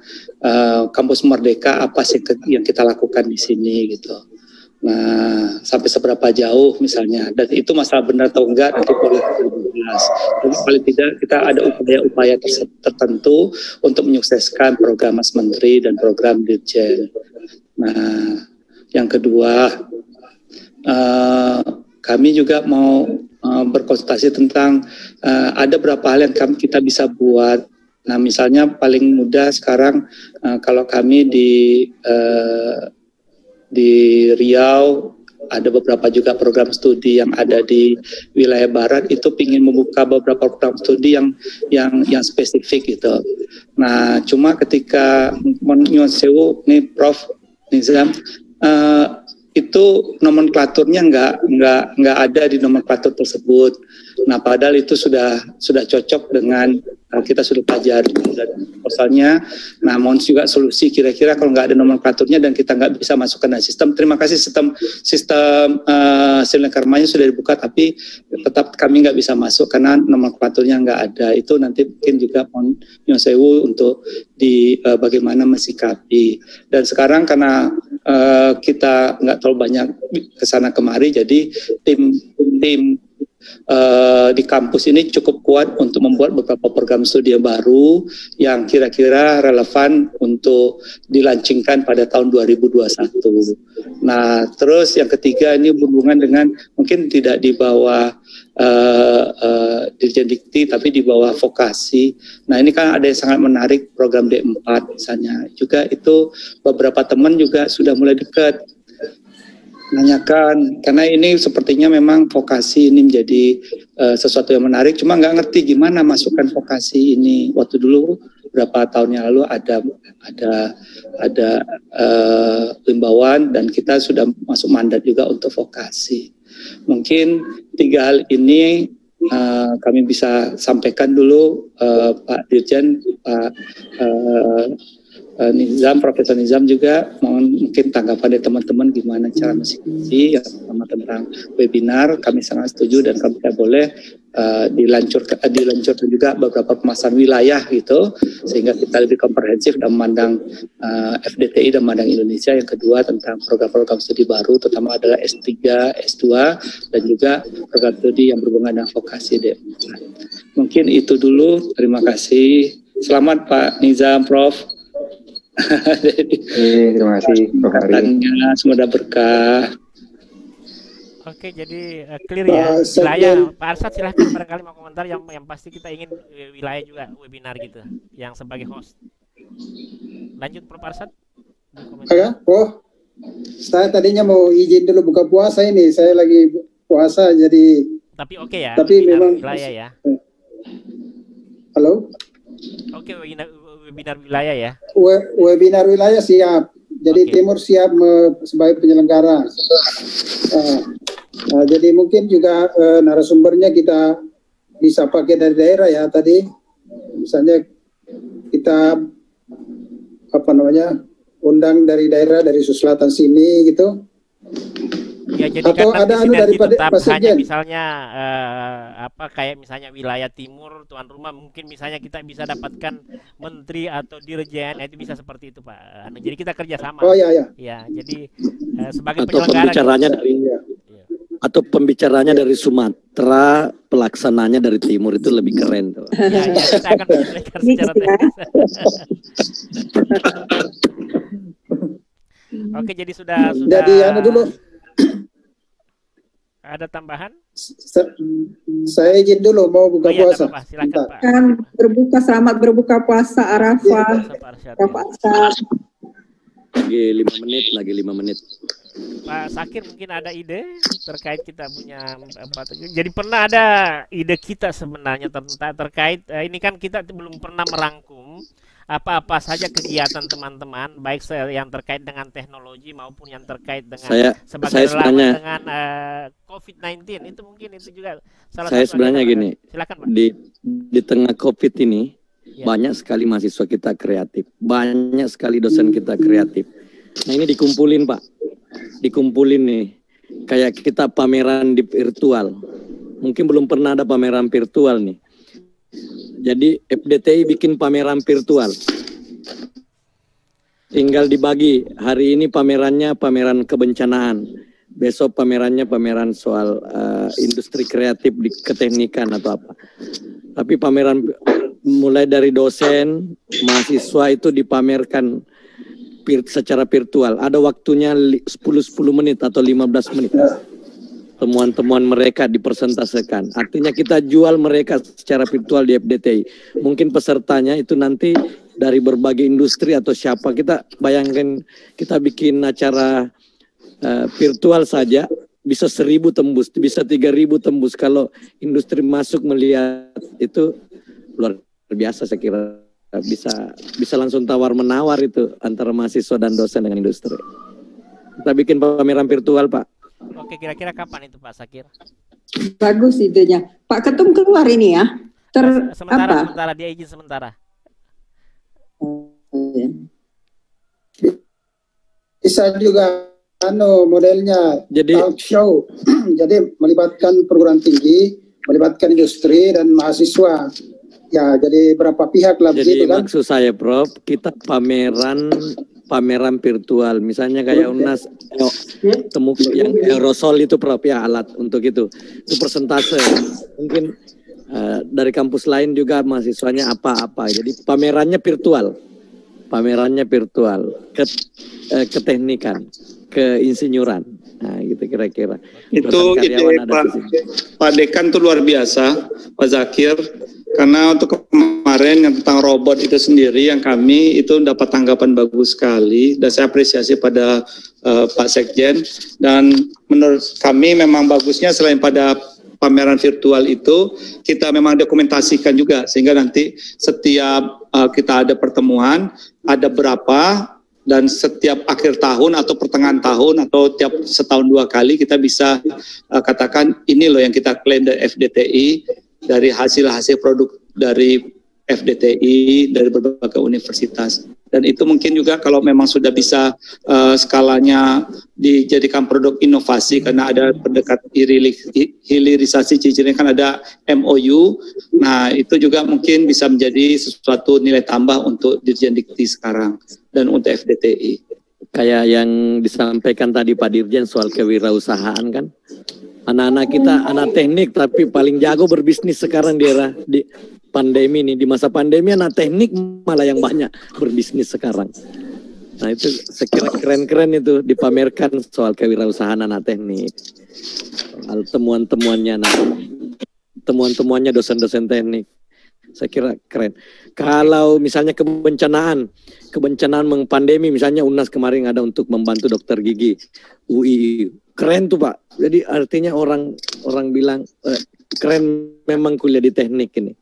Speaker 7: kampus Merdeka apa sih yang kita lakukan di sini gitu. Nah, sampai seberapa jauh misalnya, dan itu masalah benar atau enggak nanti boleh jelas. Jadi paling tidak kita ada upaya-upaya tertentu untuk menyukseskan program Mas Menteri dan program Dirjen. Nah, yang kedua, kami juga mau berkonsultasi tentang ada beberapa hal yang kita bisa buat. Nah, misalnya paling mudah sekarang kalau kami di Riau ada beberapa juga program studi yang ada di wilayah barat itu ingin membuka beberapa program studi yang spesifik gitu. Nah, cuma ketika nyuwun sewu nih Prof Nizam itu nomenklaturnya nggak ada di nomenklatur tersebut. Nah, padahal itu sudah cocok dengan kita sudah pelajari dan proposalnya. Nah, mohon juga solusi kira-kira kalau nggak ada nomenklaturnya dan kita nggak bisa masukkan dalam sistem. Terima kasih sistem karmanya sudah dibuka, tapi tetap kami nggak bisa masuk karena nomenklaturnya nggak ada. Itu nanti mungkin juga mohon nyuwun sewu untuk bagaimana mensikapi. Dan sekarang karena kita nggak terlalu banyak kesana kemari, jadi tim di kampus ini cukup kuat untuk membuat beberapa program studi yang baru yang kira-kira relevan untuk dilaunchingkan pada tahun 2021. Nah, terus yang ketiga ini berhubungan dengan mungkin tidak di bawah Dirjen Dikti tapi di bawah vokasi. Nah, ini kan ada yang sangat menarik program D4 misalnya. Juga itu beberapa teman juga sudah mulai dekat nanyakan, karena ini sepertinya memang vokasi ini menjadi sesuatu yang menarik, cuma nggak ngerti gimana masukkan vokasi ini. Waktu dulu beberapa tahun yang lalu ada himbauan dan kita sudah masuk mandat juga untuk vokasi. Mungkin 3 hal ini kami bisa sampaikan dulu Pak Dirjen, Pak Nizam, Profesor Nizam juga mohon mungkin tanggapan dari teman-teman gimana cara mensikapi yang pertama tentang webinar. Kami sangat setuju dan kami boleh dilancurkan juga beberapa pemasaran wilayah gitu sehingga kita lebih komprehensif dan memandang FDTI dan memandang Indonesia. Yang kedua tentang program-program studi baru terutama adalah S3, S2 dan juga program studi yang berhubungan dengan vokasi D4. Mungkin itu dulu, terima kasih. Selamat Pak Nizam, Prof.
Speaker 1: Terima kasih Prof. Ari.
Speaker 7: Semoga berkah.
Speaker 2: Oke, jadi clear ya wilayah. Pak Arsad silahkan barangkali mau komentar yang pasti kita ingin wilayah juga webinar gitu yang sebagai host. Lanjut Prof. Arsad.
Speaker 4: Saya tadinya mau izin dulu buka puasa ini. Saya lagi puasa jadi.
Speaker 2: Tapi oke ya.
Speaker 4: Tapi memang
Speaker 2: wilayah ya.
Speaker 4: Halo.
Speaker 2: Oke, webinar wilayah ya.
Speaker 4: Webinar wilayah siap. Jadi Timur siap sebagai penyelenggara. Jadi mungkin juga narasumbernya kita bisa pakai dari daerah ya tadi. Misalnya kita undang dari daerah dari Sulawesi Selatan sini gitu.
Speaker 2: Ya, jadi
Speaker 4: atau
Speaker 2: kan
Speaker 4: ada
Speaker 2: dari
Speaker 4: Pak
Speaker 2: hanya
Speaker 4: Sekjen.
Speaker 2: misalnya kayak misalnya wilayah timur tuan rumah mungkin misalnya kita bisa dapatkan menteri atau dirjen itu bisa seperti itu Pak. Jadi kita kerjasama.
Speaker 4: Oh ya.
Speaker 2: Ya, jadi sebagai
Speaker 3: atau
Speaker 2: penyelenggara.
Speaker 3: pembicaranya dari atau pembicaranya dari Sumatera, pelaksananya dari Timur, itu lebih keren tuh.
Speaker 2: Ya, kita akan menyesuaikan secara teknis. Oke, jadi sudah
Speaker 4: Jadi dulu
Speaker 2: ada tambahan?
Speaker 4: saya izin dulu mau buka
Speaker 2: iya,
Speaker 4: puasa.
Speaker 2: apa-apa. Silakan Pak.
Speaker 6: Kan selamat berbuka puasa Arafah.
Speaker 3: Lagi 5 menit, lagi 5 menit.
Speaker 2: Pak Sakir mungkin ada ide terkait kita punya jadi pernah ada ide kita sebenarnya terkait ini kan kita belum pernah merangkum apa-apa saja kegiatan teman-teman baik yang terkait dengan teknologi maupun yang terkait dengan sebagai relawan dengan COVID-19 itu mungkin itu juga salah
Speaker 3: saya
Speaker 2: satu.
Speaker 3: Sebenarnya gini,
Speaker 2: silakan Pak.
Speaker 3: Di tengah COVID ini banyak sekali mahasiswa kita kreatif, banyak sekali dosen kita kreatif. Nah ini dikumpulin Pak, dikumpulin nih, kayak kita pameran di virtual. Mungkin belum pernah ada pameran virtual nih. Jadi FDTI bikin pameran virtual. Tinggal dibagi. Hari ini pamerannya pameran kebencanaan. Besok pamerannya pameran soal industri kreatif di keteknikan atau apa. Tapi pameran mulai dari dosen, mahasiswa itu dipamerkan secara virtual. Ada waktunya 10 menit atau 15 menit. Temuan-temuan mereka dipresentasikan. Artinya kita jual mereka secara virtual di FDTI. Mungkin pesertanya itu nanti dari berbagai industri atau siapa. Kita bayangkan kita bikin acara virtual saja bisa 1.000 tembus, bisa 3.000 tembus. Kalau industri masuk melihat itu luar biasa saya kira. Bisa langsung tawar-menawar itu antara mahasiswa dan dosen dengan industri. Kita bikin pameran virtual Pak.
Speaker 2: Oke, kira-kira kapan itu Pak Sakir?
Speaker 6: Bagus idenya. Pak Ketum keluar ini ya.
Speaker 2: Sementara dia izin sementara.
Speaker 4: Bisa juga modelnya talk show. Jadi melibatkan perguruan tinggi, melibatkan industri dan mahasiswa. Ya, jadi berapa pihak lah begitu kan? Jadi
Speaker 3: maksud saya Prof, kita pameran virtual, misalnya kayak UNAS temu yang aerosol itu Prof ya, alat untuk itu persentase. Mungkin dari kampus lain juga mahasiswanya apa-apa. Jadi pamerannya virtual, keteknikan, keinsinyuran. Nah, gitu kira-kira.
Speaker 7: Itu ide Pak Dekan tuh luar biasa, Pak Zakir. Karena untuk kemarin yang tentang robot itu sendiri yang kami itu dapat tanggapan bagus sekali dan saya apresiasi pada Pak Sekjen, dan menurut kami memang bagusnya selain pada pameran virtual itu kita memang dokumentasikan juga sehingga nanti setiap kita ada pertemuan ada berapa dan setiap akhir tahun atau pertengahan tahun atau tiap setahun 2 kali kita bisa katakan ini loh yang kita klaim dari FDTI, dari hasil-hasil produk dari FDTI, dari berbagai universitas. Dan itu mungkin juga kalau memang sudah bisa skalanya dijadikan produk inovasi karena ada pendekat hilirisasi cicilan kan ada MOU. Nah itu juga mungkin bisa menjadi sesuatu nilai tambah untuk Dirjen Dikti sekarang dan untuk FDTI.
Speaker 3: Kayak yang disampaikan tadi Pak Dirjen soal kewirausahaan kan. Anak-anak kita anak teknik tapi paling jago berbisnis sekarang di era di pandemi ini. Di masa pandemi anak teknik malah yang banyak berbisnis sekarang. Nah itu saya kira keren-keren itu dipamerkan soal kewirausahaan anak teknik. Soal temuan-temuannya dosen-dosen teknik. Saya kira keren. Kalau misalnya kebencanaan pandemi, misalnya UNAS kemarin ada untuk membantu dokter gigi, UI, keren tuh Pak. Jadi artinya orang bilang keren memang kuliah di teknik ini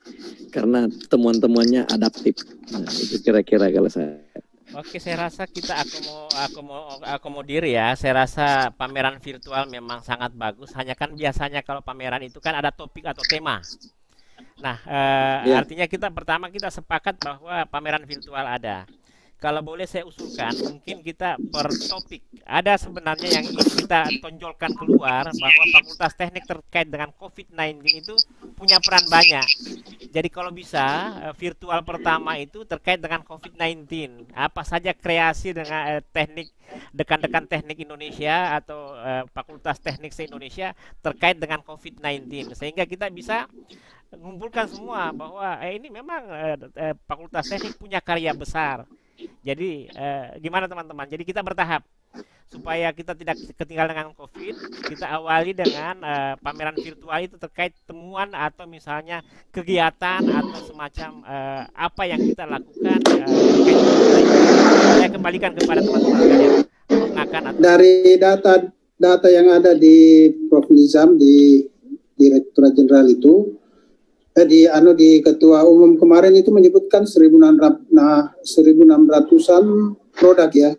Speaker 3: karena temuan-temuannya adaptif. Nah, itu kira-kira kalau saya.
Speaker 2: Oke, saya rasa kita akomodir ya. Saya rasa pameran virtual memang sangat bagus. Hanya kan biasanya kalau pameran itu kan ada topik atau tema. Nah, artinya pertama kita sepakat bahwa pameran virtual ada. Kalau boleh saya usulkan, mungkin kita per topik. Ada sebenarnya yang ingin kita tonjolkan keluar bahwa Fakultas Teknik terkait dengan COVID-19 itu punya peran banyak. Jadi kalau bisa virtual pertama itu terkait dengan COVID-19. Apa saja kreasi dengan teknik dekan-dekan teknik Indonesia atau Fakultas Teknik se-Indonesia terkait dengan COVID-19, sehingga kita bisa mengumpulkan semua bahwa ini memang Fakultas Teknik punya karya besar. Jadi gimana teman-teman? Jadi kita bertahap supaya kita tidak ketinggalan dengan COVID. Kita awali dengan pameran virtual itu terkait temuan atau misalnya kegiatan atau semacam apa yang kita lakukan terkait COVID-19. Saya kembalikan kepada teman-teman sekalian.
Speaker 4: Dari data yang ada di Prof. Nizam di Direktorat Jenderal itu, di Ketua Umum kemarin itu menyebutkan 1.600-an produk ya.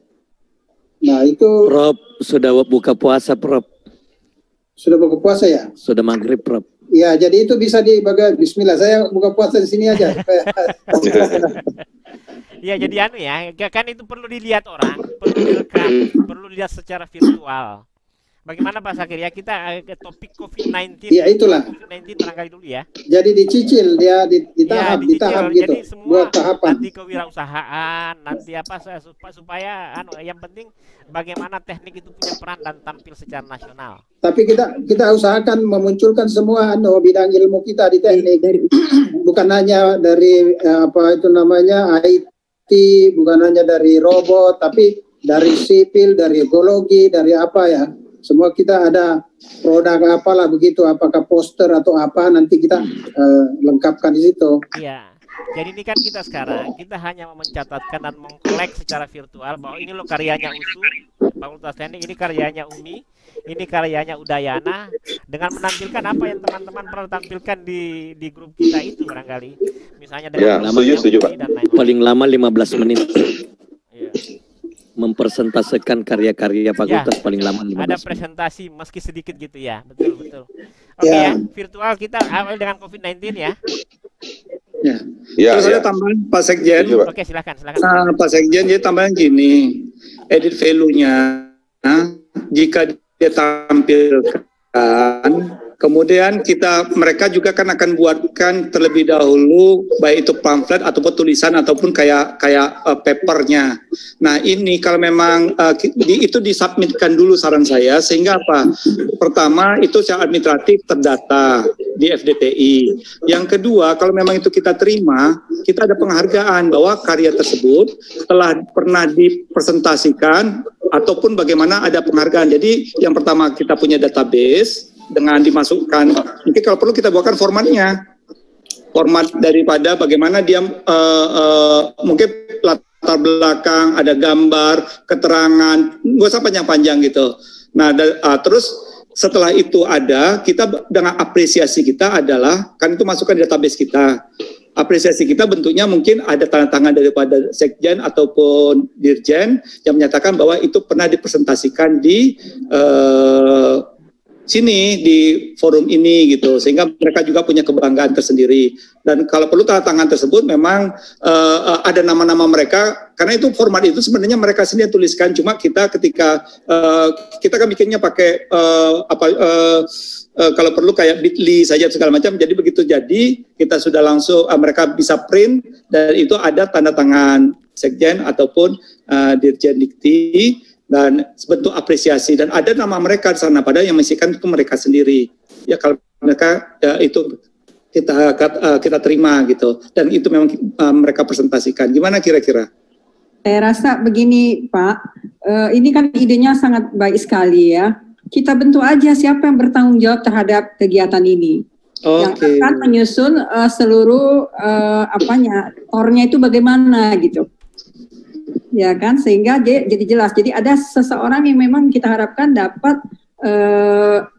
Speaker 4: Nah itu
Speaker 3: Prof, sudah buka puasa Prof.
Speaker 4: Sudah buka puasa ya?
Speaker 3: Sudah maghrib Prof.
Speaker 4: Ya, jadi itu bisa dibagi. Bismillah, saya buka puasa di sini aja.
Speaker 2: Ya, jadi kan itu perlu dilihat orang, perlu direkam, perlu dilihat secara virtual. Bagaimana Pak Sakir ya, kita ke topik COVID-19.
Speaker 4: Ya itulah.
Speaker 2: COVID-19 barangkali dulu ya.
Speaker 4: Jadi dicicil dia di tahap gitu.
Speaker 2: Jadi semua
Speaker 4: buat tahapan.
Speaker 2: nanti kewirausahaan, nanti apa supaya yang penting bagaimana teknik itu punya peran dan tampil secara nasional.
Speaker 4: Tapi kita usahakan memunculkan semua bidang ilmu kita di teknik. Bukan hanya dari IT, bukan hanya dari robot, tapi dari sipil, dari ekologi, dari apa ya. Semua kita ada produk apalah begitu, apakah poster atau apa, nanti kita lengkapkan di situ.
Speaker 2: Iya. Jadi ini kan kita sekarang, kita hanya mencatatkan dan mengkolek secara virtual bahwa ini loh karyanya USU, Fakultas Teknik, ini karyanya UMI, ini karyanya Udayana, dengan menampilkan apa yang teman-teman pernah tampilkan di grup kita itu barangkali. Misalnya dengan
Speaker 5: setuju, Pak.
Speaker 3: Paling lama 15 menit. Iya. Mempresentasikan karya-karya fakultas paling lama 15
Speaker 2: ada presentasi meski sedikit gitu ya. Betul. Oke ya, virtual kita awal dengan COVID-19 ya.
Speaker 7: Terus ada tambahan Pak Sekjen.
Speaker 2: Oke, silakan.
Speaker 7: Nah, Pak Sekjen, jadi tambahan gini, edit value-nya jika dia tampilkan, kemudian mereka juga kan akan buatkan terlebih dahulu baik itu pamflet ataupun tulisan ataupun kayak papernya. Nah ini kalau memang itu disubmitkan dulu saran saya, sehingga apa? Pertama itu secara administratif terdata di FDTI. Yang kedua, kalau memang itu kita terima, kita ada penghargaan bahwa karya tersebut telah pernah dipresentasikan ataupun bagaimana ada penghargaan. Jadi yang pertama kita punya database dengan dimasukkan, mungkin kalau perlu kita buatkan format daripada bagaimana dia mungkin latar belakang, ada gambar, keterangan, nggak usah panjang-panjang gitu. Nah, terus setelah itu kita dengan apresiasi kita adalah, kan itu masukkan di database kita. Apresiasi kita bentuknya mungkin ada tanda tangan daripada Sekjen ataupun Dirjen yang menyatakan bahwa itu pernah dipresentasikan di sini di forum ini gitu, sehingga mereka juga punya kebanggaan tersendiri. Dan kalau perlu tanda tangan tersebut memang ada nama-nama mereka, karena itu format itu sebenarnya mereka sendiri tuliskan, cuma kita ketika kita kan bikinnya pakai kalau perlu kayak Bitly saja segala macam. Jadi begitu jadi kita sudah langsung mereka bisa print dan itu ada tanda tangan Sekjen ataupun Dirjen Dikti dan bentuk apresiasi, dan ada nama mereka di sana, padahal yang mengisikan itu mereka sendiri. Ya kalau mereka itu kita terima gitu, dan itu memang mereka presentasikan. Gimana kira-kira?
Speaker 6: Saya rasa begini Pak, ini kan idenya sangat baik sekali ya. Kita bentuk aja siapa yang bertanggung jawab terhadap kegiatan ini. Yang akan menyusun seluruh tornya itu bagaimana gitu. Ya kan, sehingga jadi jelas. Jadi ada seseorang yang memang kita harapkan dapat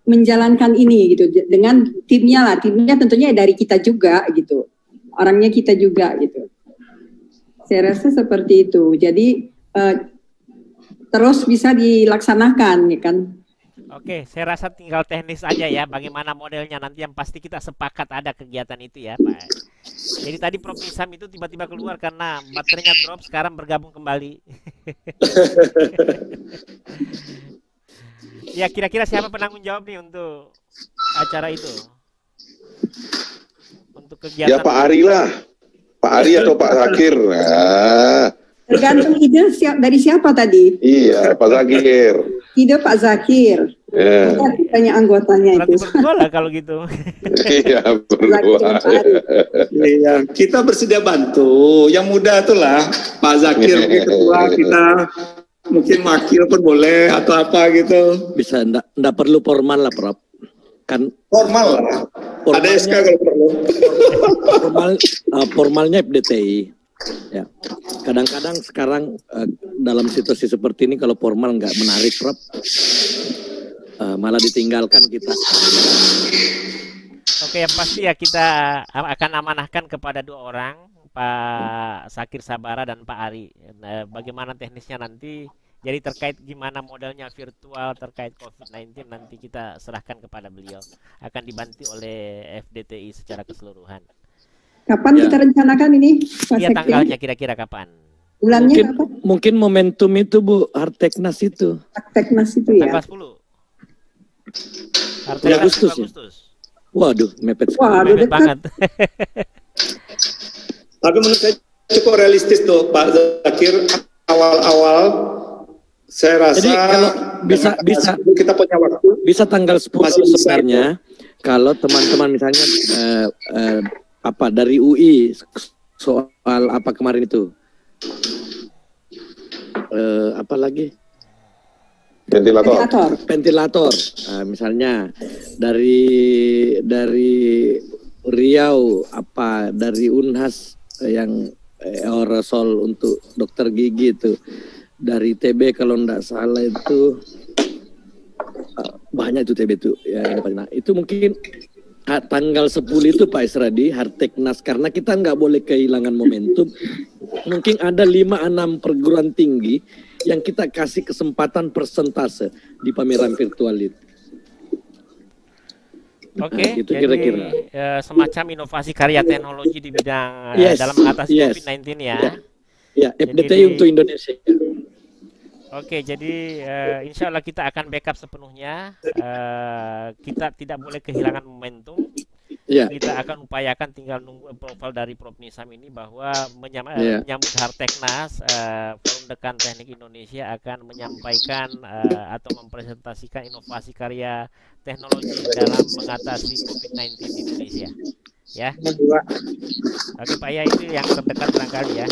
Speaker 6: menjalankan ini gitu dengan timnya tentunya dari kita juga gitu, orangnya kita juga gitu. Saya rasa seperti itu. Jadi terus bisa dilaksanakan ya kan.
Speaker 2: Oke, saya rasa tinggal teknis aja ya, bagaimana modelnya nanti, yang pasti kita sepakat ada kegiatan itu ya Pak. Jadi tadi Prof. Nizam itu tiba-tiba keluar karena baterainya drop, sekarang bergabung kembali. Ya, kira-kira siapa penanggung jawab nih untuk acara itu? untuk kegiatan.
Speaker 5: Ya Pak Ari lah, Pak Ari atau Pak Zakir. Nah.
Speaker 6: Tergantung ide dari siapa tadi?
Speaker 5: Iya, Pak Zakir.
Speaker 6: Ide Pak Zakir.
Speaker 5: Yeah.
Speaker 6: Kita tanya anggotanya
Speaker 2: berarti
Speaker 6: itu.
Speaker 2: berdua lah kalau gitu.
Speaker 5: Iya, berdua.
Speaker 7: Iya, kita bersedia bantu. Yang muda itulah Pak Zakir mungkin ketua, kita mungkin wakil pun boleh atau apa gitu.
Speaker 3: Bisa, enggak perlu formal lah, Prof. Kan
Speaker 7: Formal lah. Ada SK kalau perlu.
Speaker 3: Formalnya FDTI. Ya, kadang-kadang sekarang dalam situasi seperti ini kalau formal nggak menarik, Prof, malah ditinggalkan kita.
Speaker 2: Oke, yang pasti ya kita akan amanahkan kepada dua orang, Pak Zakir Sabara dan Pak Ari. Bagaimana teknisnya nanti? Jadi terkait gimana modelnya virtual terkait COVID-19 nanti kita serahkan kepada beliau. Akan dibantu oleh FDTI secara keseluruhan.
Speaker 6: Kapan kita rencanakan ini?
Speaker 2: Iya, tanggalnya kira-kira kapan?
Speaker 6: Bulannya kapan?
Speaker 3: Mungkin momentum itu Bu, Harteknas itu.
Speaker 6: Harteknas itu ya.
Speaker 2: Tanggal 10. Harteknas
Speaker 3: Agustus.
Speaker 2: Agustus.
Speaker 3: Waduh, mepet sekali.
Speaker 6: Wah,
Speaker 2: Mepet banget.
Speaker 7: Tapi menurut saya cukup realistis tuh Pak Zakir, awal-awal saya rasa.
Speaker 3: Jadi kalau bisa
Speaker 7: kita punya waktu.
Speaker 3: Bisa tanggal 10 sebenarnya. Kalau teman-teman misalnya dari UI soal apa kemarin itu? Apa lagi? Ventilator. Misalnya dari Riau, dari Unhas yang aerosol untuk dokter gigi itu, dari TB kalau tidak salah itu banyak itu TB itu ya. Nah, itu mungkin tanggal 10 itu Pak Isradi, Harteknas, karena kita nggak boleh kehilangan momentum. Mungkin ada 5-6 perguruan tinggi yang kita kasih kesempatan persentase di pameran virtual itu.
Speaker 2: Oke,
Speaker 3: itu
Speaker 2: jadi
Speaker 3: kira-kira
Speaker 2: semacam inovasi karya teknologi di bidang dalam mengatasi COVID-19 ya.
Speaker 3: Ya, FDTI untuk Indonesia.
Speaker 2: Oke, jadi insya Allah kita akan backup sepenuhnya. Kita tidak boleh kehilangan momentum.
Speaker 3: Ya.
Speaker 2: Kita akan upayakan, tinggal nunggu approval dari Prof Nisam ini bahwa menyambut Harteknas, Forum Dekan Teknik Indonesia akan menyampaikan atau mempresentasikan inovasi karya teknologi dalam mengatasi COVID-19 di Indonesia. Ya. Oke Pak, ya itu yang terdekat barangkali ya.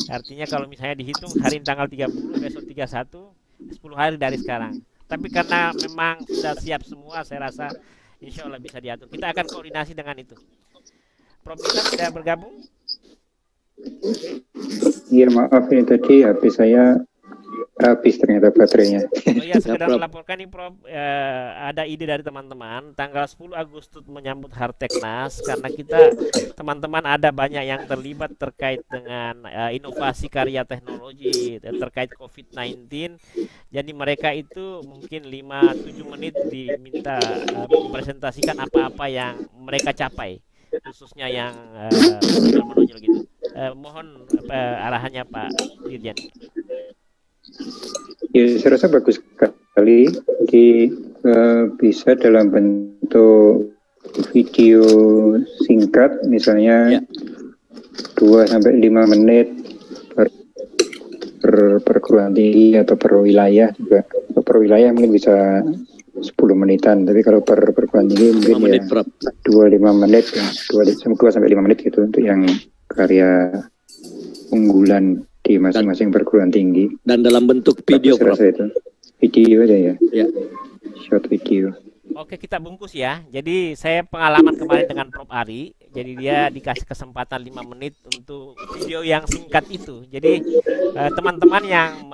Speaker 2: Artinya kalau misalnya dihitung hari ini tanggal 30, besok 31, 10 hari dari sekarang. Tapi karena memang sudah siap semua, saya rasa insya Allah bisa diatur. Kita akan koordinasi dengan itu. Prof Nisam sudah bergabung?
Speaker 1: Iya, maaf ini tadi HP saya habis ternyata baterainya.
Speaker 2: Oh ya, sekedar melaporkan nih Prof, ada ide dari teman-teman tanggal 10 Agustus menyambut Harteknas, karena kita teman-teman ada banyak yang terlibat terkait dengan inovasi karya teknologi terkait COVID-19. Jadi mereka itu mungkin 5-7 menit diminta mempresentasikan apa-apa yang mereka capai, khususnya yang menonjol gitu. Mohon arahannya Pak Dirjen.
Speaker 1: Ya, saya rasa bagus sekali. Jadi bisa dalam bentuk video singkat, misalnya 2-5 menit per perguruan tinggi atau per wilayah juga. Per wilayah mungkin bisa 10 menitan, tapi kalau per perguruan tinggi mungkin ya 2-5 menit, 2-5 menit gitu untuk yang karya unggulan di masing-masing perguruan tinggi.
Speaker 3: Dan dalam bentuk video, Prof.
Speaker 1: Itu. Video aja ya.
Speaker 3: Ya.
Speaker 1: Short video.
Speaker 2: Oke, kita bungkus ya. Jadi saya pengalaman kemarin dengan Prof Ari. Jadi dia dikasih kesempatan 5 menit untuk video yang singkat itu. Jadi teman-teman yang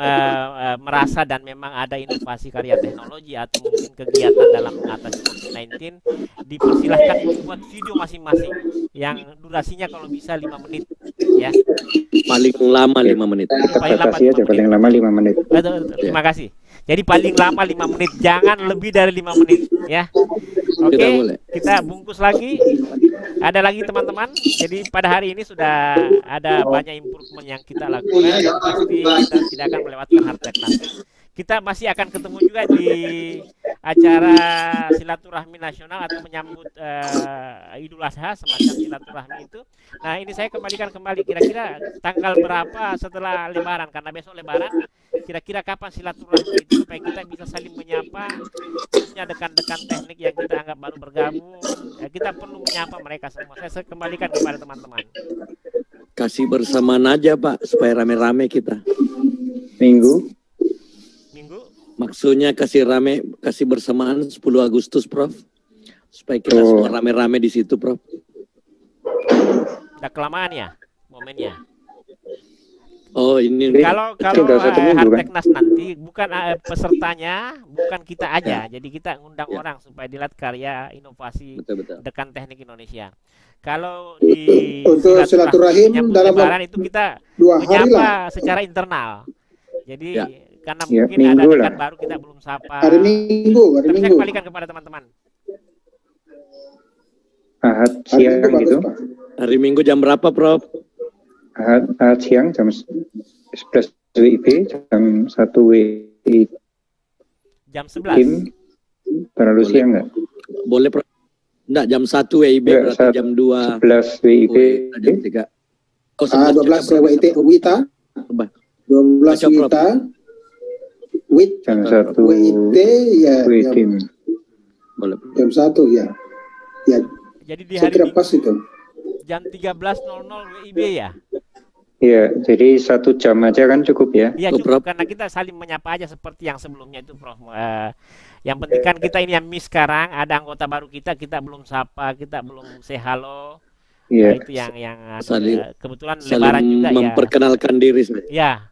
Speaker 2: merasa dan memang ada inovasi karya teknologi atau mungkin kegiatan dalam mengatasi COVID-19, dipersilahkan membuat video masing-masing yang durasinya kalau bisa 5 menit ya.
Speaker 3: Paling lama 5 menit.
Speaker 1: Paling lama 5 menit.
Speaker 2: Terima kasih. Jadi paling lama 5 menit, jangan lebih dari 5 menit ya. Oke, kita bungkus lagi. Ada lagi teman-teman. Jadi pada hari ini sudah ada banyak improvement yang kita lakukan. Yang pasti kita tidak akan melewatkan Harteknas. Kita masih akan ketemu juga di acara silaturahmi nasional atau menyambut Idul Adha, semacam silaturahmi itu. Nah, ini saya kembali kira-kira tanggal berapa setelah Lebaran, karena besok Lebaran. Kira-kira kapan silaturahmi itu supaya kita bisa saling menyapa, khususnya dekan-dekan teknik yang kita anggap baru bergabung. Ya, kita perlu menyapa mereka semua. Saya kembalikan kepada teman-teman.
Speaker 3: Kasih bersamaan aja Pak, supaya rame-rame kita.
Speaker 1: Minggu.
Speaker 3: Maksudnya kasih bersamaan 10 Agustus, Prof. Supaya kita semua rame-rame di situ, Prof.
Speaker 2: Udah kelamaan ya momennya.
Speaker 3: Oh, ini
Speaker 2: kalau Hardteknas nanti bukan pesertanya, bukan kita aja. Jadi kita ngundang orang supaya dilihat karya inovasi dekan teknik Indonesia. Kalau di
Speaker 4: untuk silaturahim dalam
Speaker 2: Lebaran itu kita menyapa secara internal. Jadi karena mungkin ada dekan baru kita belum sapa.
Speaker 4: Hari Minggu.
Speaker 2: Saya kembalikan kepada teman-teman.
Speaker 1: Ahad siang gitu.
Speaker 3: Hari Minggu jam berapa, Prof?
Speaker 1: Ahad siang jam 11 WIB, jam 1 WIB.
Speaker 2: Jam 11.
Speaker 1: Terlalu siang nggak?
Speaker 3: Boleh, Prof. Enggak, jam 1 WIB berarti jam 2.
Speaker 1: 11 WIB.
Speaker 3: Jam 3.
Speaker 4: Oh, 12 WIB WITA. 12 WITA.
Speaker 1: Jam 1
Speaker 4: WIT ya.
Speaker 3: Boleh.
Speaker 4: Jam 1 ya. Ya.
Speaker 2: Jadi di hari
Speaker 4: pas itu.
Speaker 2: Jam 13.00 WIB ya?
Speaker 1: Iya, jadi 1 jam aja kan cukup ya?
Speaker 2: Iya cukup, karena kita saling menyapa aja seperti yang sebelumnya itu, Prof. Yang penting kan kita ini yang miss sekarang, ada anggota baru kita belum sapa, kita belum say halo.
Speaker 1: Iya.
Speaker 2: Nah, itu yang kebetulan
Speaker 3: saling
Speaker 2: Lebaran juga
Speaker 3: memperkenalkan diri.
Speaker 2: Ya.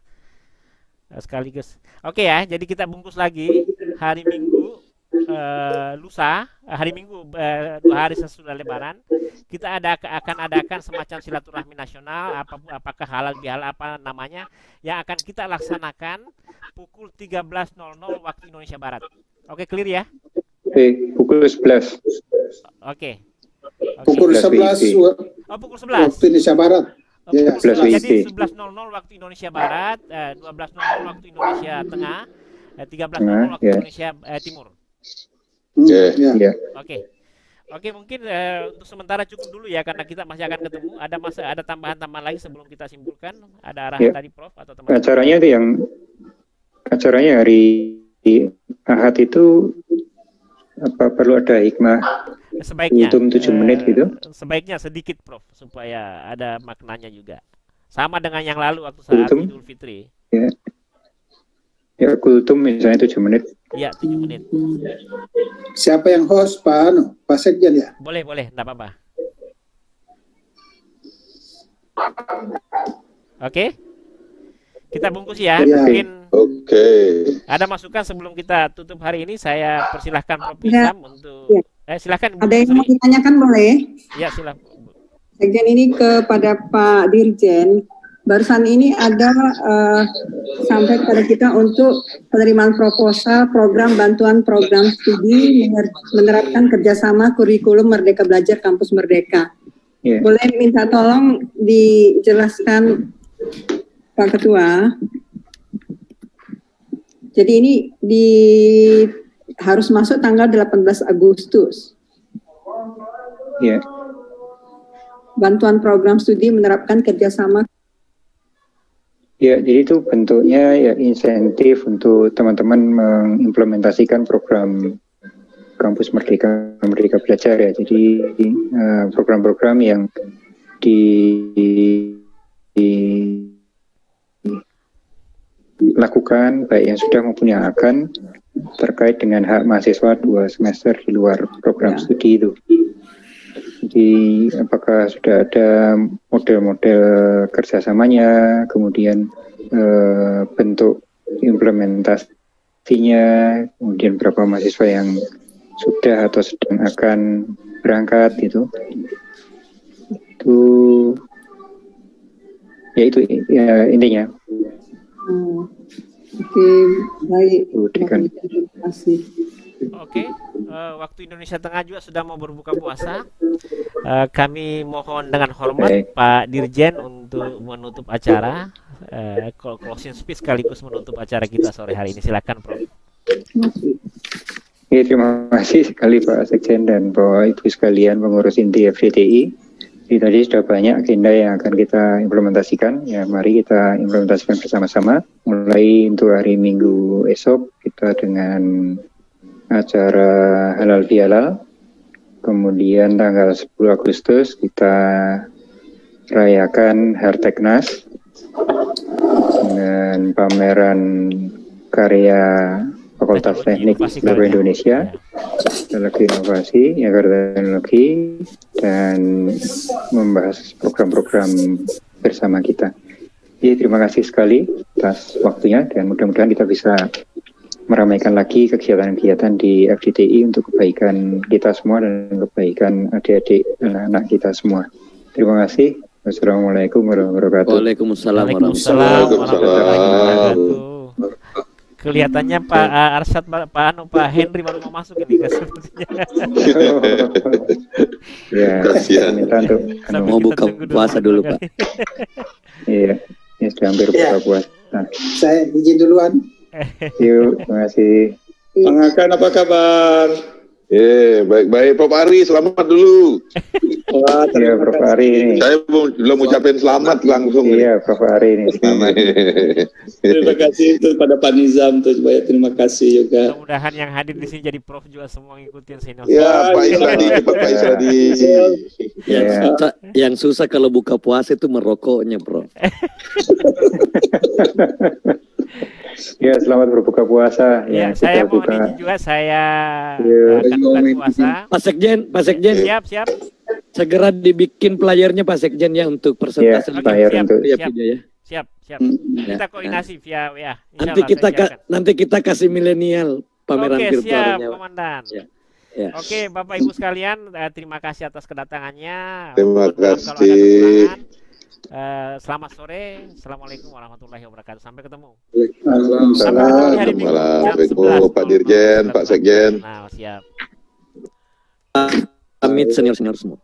Speaker 2: Sekaligus. Oke ya, jadi kita bungkus lagi hari Minggu lusa, hari Minggu 2 hari sesudah Lebaran, kita akan adakan semacam silaturahmi nasional, apakah halal bihalal apa namanya, yang akan kita laksanakan pukul 13.00 waktu Indonesia Barat. Oke, clear ya?
Speaker 1: Oke, pukul 11.
Speaker 2: Oke.
Speaker 4: Pukul 11.
Speaker 2: Oh, pukul 11.
Speaker 4: Waktu Indonesia Barat.
Speaker 2: Ya. Jadi 11.00 waktu Indonesia Barat, 12.00 waktu Indonesia Tengah, 13.00 waktu Indonesia Timur. Oke, mungkin untuk sementara cukup dulu ya, karena kita masih akan ketemu. Ada tambahan-tambahan lagi sebelum kita simpulkan? Ada arahan tadi, Prof, atau teman-teman?
Speaker 1: Acaranya hari Ahad itu apa perlu ada hikmah?
Speaker 2: Sebaiknya
Speaker 1: untuk 7 menit gitu.
Speaker 2: Sebaiknya sedikit, Prof, supaya ada maknanya juga. Sama dengan yang lalu waktu saat Idul Fitri.
Speaker 1: Ya, kultum misalnya 7 menit.
Speaker 2: Iya, 7 menit.
Speaker 4: Siapa yang host, Pak Sekjen ya?
Speaker 2: Boleh, enggak apa-apa. Oke. Kita bungkus ya. Mungkin ada masukan sebelum kita tutup hari ini. Saya persilahkan Prof Isam untuk silakan.
Speaker 6: Ada yang mau ditanyakan boleh?
Speaker 2: Ya, silakan.
Speaker 6: Sekjen ini kepada Pak Dirjen. Barusan ini ada sampai kepada kita untuk penerimaan proposal program bantuan program studi menerapkan kerjasama kurikulum Merdeka Belajar Kampus Merdeka. Boleh minta tolong dijelaskan Pak Ketua. Jadi ini harus masuk tanggal 18 Agustus.
Speaker 1: Iya.
Speaker 6: Bantuan program studi menerapkan kerjasama.
Speaker 1: Ya, jadi itu bentuknya ya insentif untuk teman-teman mengimplementasikan program Kampus Merdeka Belajar ya. Jadi program-program yang dilakukan baik yang sudah maupun yang akan terkait dengan hak mahasiswa 2 semester di luar program studi itu. Jadi apakah sudah ada model-model kerjasamanya, kemudian bentuk implementasinya, kemudian berapa mahasiswa yang sudah atau sedang akan berangkat itu ya itu ya intinya.
Speaker 6: Oke, baik. Terima kasih.
Speaker 2: Oke, waktu Indonesia Tengah juga sudah mau berbuka puasa. Kami mohon dengan hormat Pak Dirjen untuk menutup acara, closing speech sekaligus menutup acara kita sore hari ini. Silakan, Prof.
Speaker 1: Ya, terima kasih sekali Pak Sekjen dan Bapak Ibu sekalian pengurus inti FDTI. Jadi tadi sudah banyak agenda yang akan kita implementasikan. Ya, mari kita implementasikan bersama-sama. Mulai untuk hari Minggu esok kita dengan acara halal bihalal. Kemudian tanggal 10 Agustus kita rayakan Harteknas dengan pameran karya Fakultas Teknik seluruh Indonesia, teknologi inovasi, teknologi, dan membahas program-program bersama kita. Jadi terima kasih sekali atas waktunya dan mudah-mudahan kita bisa meramaikan lagi kegiatan-kegiatan di FDTI untuk kebaikan kita semua dan kebaikan adik-adik anak-anak kita semua. Terima kasih. Wassalamualaikum warahmatullahi wabarakatuh.
Speaker 3: Waalaikumsalam
Speaker 2: warahmatullahi wabarakatuh. Kelihatannya Pak Arsyad, Pak Henry baru mau masuk ini sepertinya.
Speaker 1: Ya, minta untuk
Speaker 3: mau buka puasa dulu Pak.
Speaker 1: Iya, ini sudah hampir buka puasa.
Speaker 4: Saya izin duluan.
Speaker 1: Yuk, terima kasih.
Speaker 4: Bang Hakan, apa kabar?
Speaker 5: Baik-baik. Prof Ari, selamat dulu.
Speaker 4: Wah,
Speaker 1: iya, Prof Ari.
Speaker 5: Saya belum ucapin selamat langsung.
Speaker 1: Iya, Prof Ari ini selamat.
Speaker 4: Terima kasih itu pada Pak Nizam tuh, banyak terima kasih juga.
Speaker 2: Mudah-mudahan yang hadir di sini jadi Prof juga semua ngikutin sini.
Speaker 5: Ya, Pak Isradi, cepat Pak Isradi.
Speaker 3: Yang susah kalau buka puasa itu merokoknya, Prof.
Speaker 1: Ya, selamat berbuka puasa.
Speaker 2: Ya, saya mau izin juga saya akan buka puasa.
Speaker 3: Pak Sekjen.
Speaker 2: Siap.
Speaker 3: Segera dibikin playernya Pak Sekjen ya untuk persentase.
Speaker 2: Siap. Kita koordinasi via WA.
Speaker 3: Nanti kita kasih milenial pameran virtualnya.
Speaker 2: Oke, siap, Komandan.
Speaker 3: Ya.
Speaker 2: Oke, Bapak Ibu sekalian, terima kasih atas kedatangannya.
Speaker 5: Terima kasih.
Speaker 2: Selamat sore. Assalamualaikum warahmatullahi wabarakatuh. Sampai ketemu.
Speaker 5: Assalamualaikum Pak Dirjen, Pak Sekjen.
Speaker 2: Nah, siap.
Speaker 3: Pamit senior semua.